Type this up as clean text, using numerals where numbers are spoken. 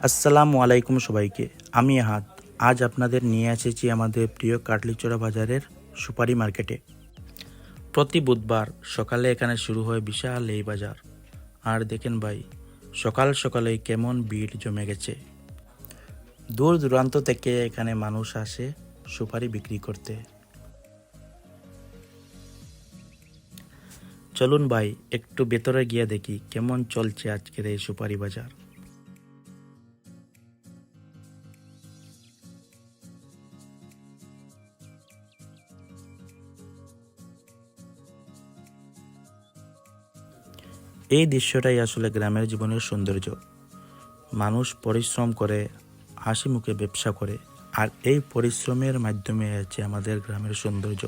আসসালামু আলাইকুম সবাইকে। আমি আহাদ। আজ আপনাদের নিয়ে এসেছি আমাদের প্রিয় কাটলিচড়া বাজারের সুপারি মার্কেটে। প্রতি বুধবার সকালে এখানে শুরু হয় বিশাল এই বাজার। আর দেখেন ভাই, সকাল সকালেই কেমন ভিড় জমে গেছে। দূর দূরান্ত থেকে এখানে মানুষ আসে সুপারি বিক্রি করতে। চলুন ভাই, একটু ভেতরে গিয়ে দেখি কেমন চলছে আজকের এই সুপারি বাজার। এই দৃশ্যটাই আসলে গ্রামের জীবনের সৌন্দর্য। মানুষ পরিশ্রম করে, হাসি মুখে ব্যবসা করে, আর এই পরিশ্রমের মাধ্যমে আছে আমাদের গ্রামের সৌন্দর্য।